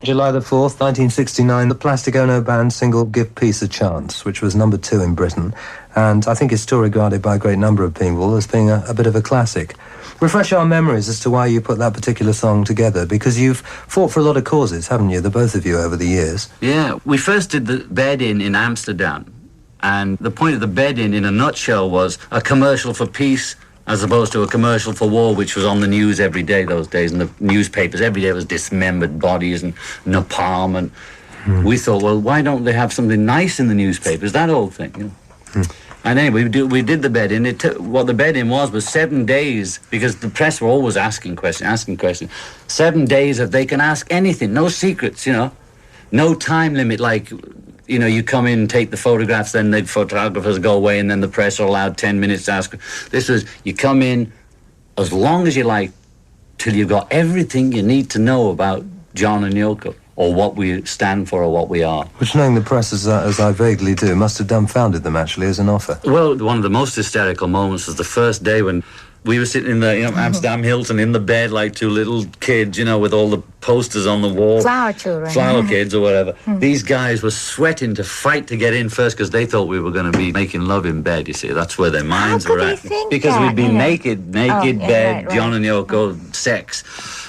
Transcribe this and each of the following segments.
July the 4th, 1969, the Plastic Ono Band single Give Peace a Chance, which was number 2 in Britain, and I think is still regarded by a great number of people as being a bit of a classic. Refresh our memories as to why you put that particular song together, because you've fought for a lot of causes, haven't you, the both of you, over the years? Yeah, we first did the bed-in Amsterdam, and the point of the bed-in a nutshell was a commercial for peace as opposed to a commercial for war, which was on the news every day those days, and the newspapers every day was dismembered bodies and napalm, and we thought, well, why don't they have something nice in the newspapers, that old thing, you know? And anyway, we did the bed-in. What the bed-in was 7 days, because the press were always asking questions. 7 days of they can ask anything, no secrets, you know, no time limit, like, you know, you come in and take the photographs, then the photographers go away, and then the press are allowed 10 minutes to ask. This was, you come in as long as you like, till you've got everything you need to know about John and Yoko, or what we stand for, or what we are. Which, knowing the press as I vaguely do, must have dumbfounded them, actually, as an offer. Well, one of the most hysterical moments was the first day when we were sitting in the Amsterdam Hilton in the bed like two little kids, you know, with all the posters on the wall. Flower children. Flower kids or whatever. These guys were sweating to fight to get in first because they thought we were going to be making love in bed, you see. That's where their minds were at. Because we'd be naked, bed, right. John and Yoko, sex.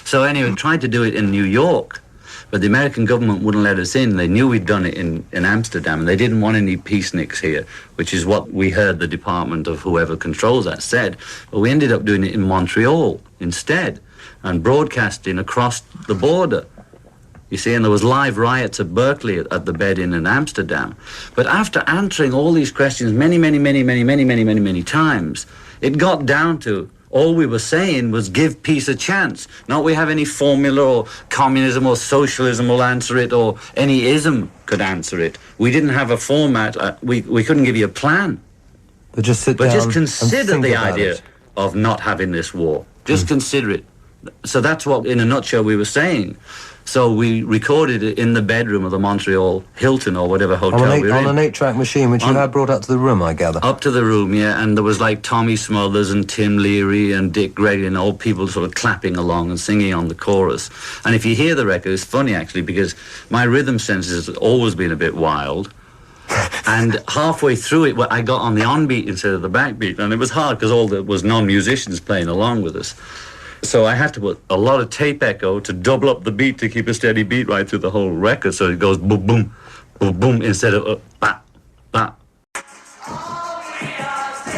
So anyway, we tried to do it in New York, but the American government wouldn't let us in. They knew we'd done it in Amsterdam, and they didn't want any peaceniks here, which is what we heard the department of whoever controls that said. But we ended up doing it in Montreal instead, and broadcasting across the border. You see, and there was live riots at Berkeley at the bed-in in Amsterdam. But after answering all these questions many times, it got down to all we were saying was give peace a chance. Not we have any formula or communism or socialism will answer it, or any ism could answer it. We didn't have a format. We couldn't give you a plan. But just sit down just consider and think the idea of not having this war. Just consider it. So that's what, in a nutshell, we were saying. So we recorded it in the bedroom of the Montreal Hilton or whatever hotel we were in. On an 8-track machine, which you had brought up to the room, I gather. Up to the room, yeah, and there was like Tommy Smothers and Tim Leary and Dick Gregory and all people sort of clapping along and singing on the chorus. And if you hear the record, it's funny actually, because my rhythm sense has always been a bit wild. And halfway through it, I got on the on-beat instead of the backbeat, and it was hard because there was non-musicians playing along with us. So I had to put a lot of tape echo to double up the beat to keep a steady beat right through the whole record, so it goes boom, boom, boom, boom, instead of ba, ba.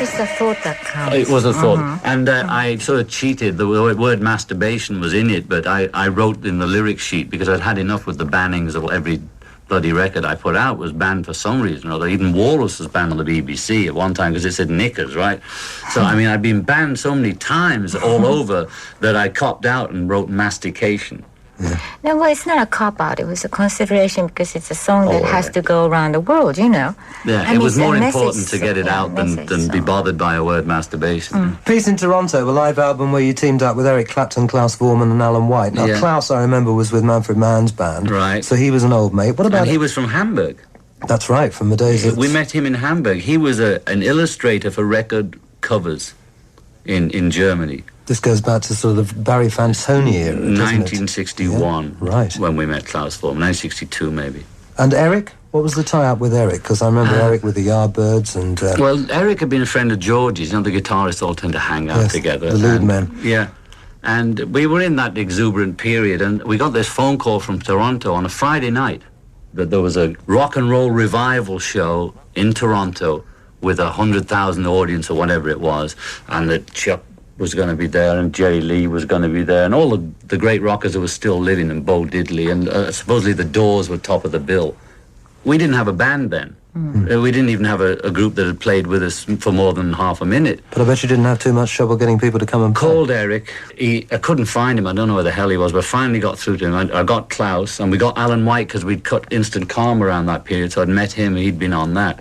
It's a thought that counts. It was a thought. And I sort of cheated. The word masturbation was in it, but I wrote in the lyric sheet, because I'd had enough with the bannings of every bloody record I put out was banned for some reason or other. Even Walrus was banned on the BBC at one time because it said knickers, right? So, I mean, I'd been banned so many times all over that I copped out and wrote mastication. Yeah. No, well, it's not a cop-out. It was a consideration because it's a song that has to go around the world, you know. Yeah, it was more important to get it out than be bothered by a word masturbation. Peace in Toronto, a live album where you teamed up with Eric Clapton, Klaus Voormann and Alan White. Now, Klaus, I remember, was with Manfred Mann's band. Right. So he was an old mate. What about... And he was from Hamburg. That's right, from the days of... We met him in Hamburg. He was an illustrator for record covers in Germany. This goes back to sort of Barry Fantoni era, doesn't 1961, it? Yeah, right. When we met Klaus Voormann, 1962 maybe. And Eric? What was the tie-up with Eric? Because I remember Eric with the Yardbirds and... Well, Eric had been a friend of George's. You know, the guitarists all tend to hang out together. The lead men. Yeah. And we were in that exuberant period, and we got this phone call from Toronto on a Friday night that there was a rock and roll revival show in Toronto with 100,000 audience or whatever it was, and that Chuck was going to be there, and Jerry Lee was going to be there, and all the great rockers who were still living, and Bo Diddley, and supposedly the Doors were top of the bill. We didn't have a band then. We didn't even have a group that had played with us for more than half a minute. But I bet you didn't have too much trouble getting people to come and play. Called Eric. I couldn't find him. I don't know where the hell he was, but finally got through to him. I got Klaus, and we got Alan White because we'd cut Instant Calm around that period, so I'd met him, and he'd been on that.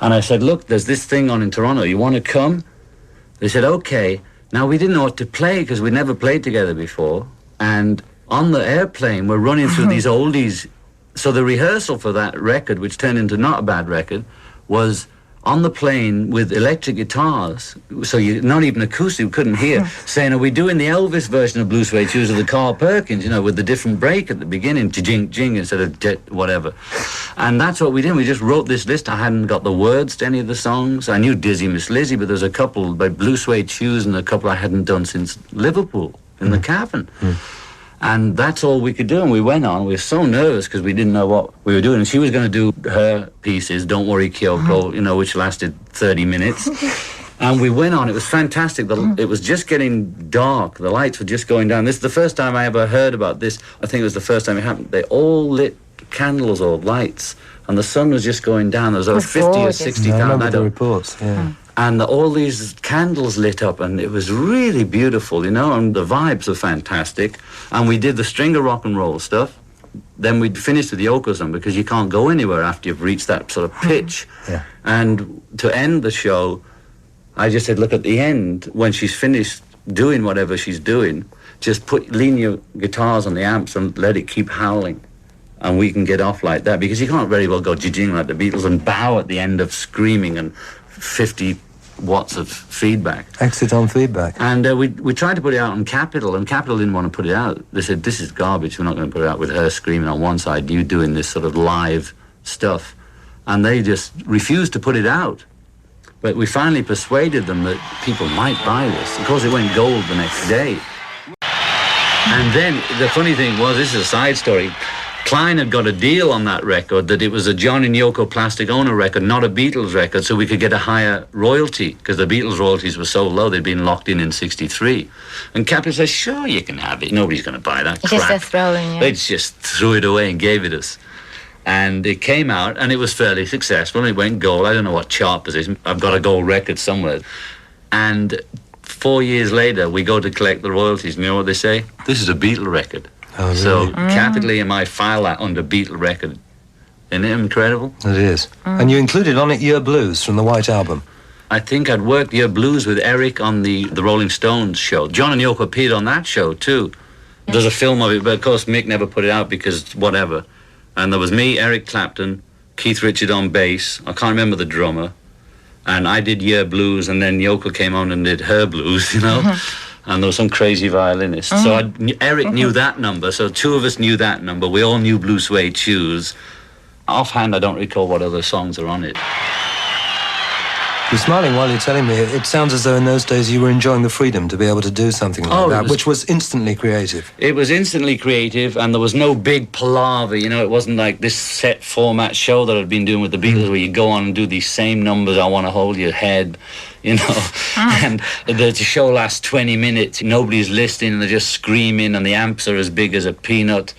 And I said, look, there's this thing on in Toronto. You want to come? They said, okay. Now, we didn't know what to play because we'd never played together before. And on the airplane, we're running through these oldies. So the rehearsal for that record, which turned into not a bad record, was on the plane with electric guitars, so you not even acoustic, we couldn't hear, saying, are we doing the Elvis version of Blue Suede Shoes or the Carl Perkins, you know, with the different break at the beginning, jing, jing, instead of whatever. And that's what we did. We just wrote this list. I hadn't got the words to any of the songs. I knew Dizzy Miss Lizzy, but there's a couple by Blue Suede Shoes and a couple I hadn't done since Liverpool in the cabin. And that's all we could do, and we went on. We were so nervous because we didn't know what we were doing. And she was going to do her pieces, Don't Worry Kyoko, you know, which lasted 30 minutes. And we went on. It was fantastic. It was just getting dark. The lights were just going down. This is the first time I ever heard about this. I think it was the first time it happened. They all lit candles or lights, and the sun was just going down. There was over 50 or 60,000. I remember the reports, yeah. And all these candles lit up, and it was really beautiful, you know, and the vibes were fantastic. And we did the string of rock and roll stuff. Then we finished with the Yoko song, because you can't go anywhere after you've reached that sort of pitch. Yeah. And to end the show, I just said, look, at the end, when she's finished doing whatever she's doing, just lean your guitars on the amps and let it keep howling. And we can get off like that, because you can't very well go jing like the Beatles and bow at the end of screaming and 50 watts of feedback. Exit on feedback. And we tried to put it out on Capitol, and Capitol didn't want to put it out. They said, this is garbage, we're not going to put it out with her screaming on one side, you doing this sort of live stuff. And they just refused to put it out. But we finally persuaded them that people might buy this. Of course, it went gold the next day. And then the funny thing was, this is a side story, Klein had got a deal on that record that it was a John and Yoko Plastic Ono record, not a Beatles record, so we could get a higher royalty, because the Beatles royalties were so low, they'd been locked in 63. And Capitol says, sure, you can have it. Nobody's going to buy that crap. Just a throwing, yeah. They just threw it away and gave it us. And it came out, and it was fairly successful, and it went gold. I don't know what chart position. I've got a gold record somewhere. And 4 years later, we go to collect the royalties, and you know what they say? This is a Beatle record. Oh, really? So Capitol EMI file that under Beatle record. Isn't it incredible? It is. And you included on it Year Blues from the White Album. I think I'd worked Year Blues with Eric on the Rolling Stones show. John and Yoko appeared on that show too. There's a film of it, but of course Mick never put it out because whatever. And there was me, Eric Clapton, Keith Richards on bass. I can't remember the drummer. And I did Year Blues, and then Yoko came on and did her blues, you know. And there was some crazy violinist. So Eric knew that number, so two of us knew that number. We all knew Blue Suede Shoes. Offhand, I don't recall what other songs are on it. You're smiling while you're telling me. It sounds as though in those days you were enjoying the freedom to be able to do something like that, which was instantly creative. It was instantly creative, and there was no big palaver, you know. It wasn't like this set format show that I'd been doing with the Beatles where you go on and do these same numbers, I Want to Hold Your Head, you know. And the show lasts 20 minutes, nobody's listening, and they're just screaming, and the amps are as big as a peanut.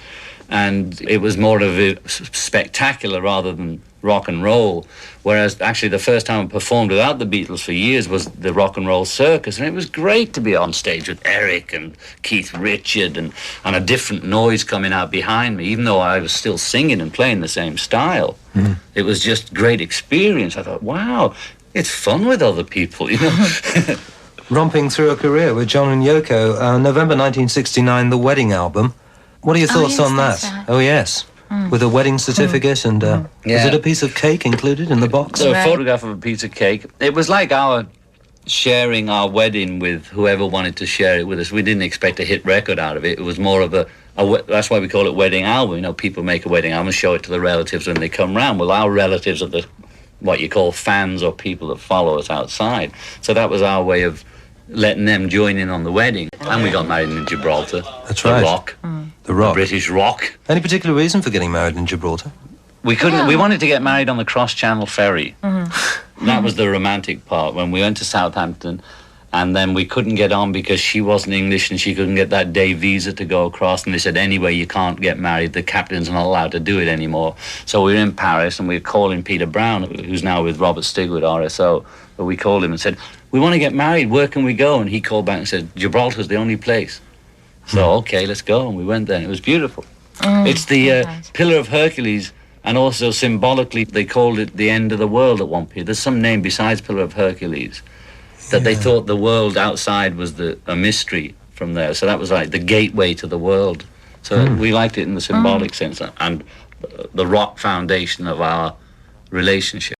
And it was more of a spectacular rather than rock and roll. Whereas actually the first time I performed without the Beatles for years was the Rock and Roll Circus, and it was great to be on stage with Eric and Keith Richards and a different noise coming out behind me, even though I was still singing and playing the same style. It was just great experience. I thought, wow, it's fun with other people, you know. Romping through a career with John and Yoko, November 1969, the wedding album. What are your thoughts on that? Right. Oh, yes. With a wedding certificate and is it a piece of cake included in the box? So a photograph of a piece of cake. It was like our sharing our wedding with whoever wanted to share it with us. We didn't expect a hit record out of it. It was more of that's why we call it wedding album. You know, people make a wedding album and show it to the relatives when they come round. Well, our relatives are what you call fans or people that follow us outside. So that was our way of letting them join in on the wedding. And we got married in Gibraltar. That's right. The Rock. The Rock. British Rock. Any particular reason for getting married in Gibraltar? We couldn't. We wanted to get married on the cross-channel ferry. That was the romantic part. When we went to Southampton, and then we couldn't get on because she wasn't English and she couldn't get that day visa to go across. And they said, anyway, you can't get married. The captain's not allowed to do it anymore. So we were in Paris, and we were calling Peter Brown, who's now with Robert Stigwood, RSO. But we called him and said, we want to get married. Where can we go? And he called back and said, Gibraltar's the only place. So, okay, let's go. And we went there, and it was beautiful. It's the Pillar of Hercules, and also symbolically they called it the end of the world at one period. There's some name besides Pillar of Hercules that they thought the world outside was a mystery from there. So that was like the gateway to the world. So we liked it in the symbolic sense, and the rock foundation of our relationship.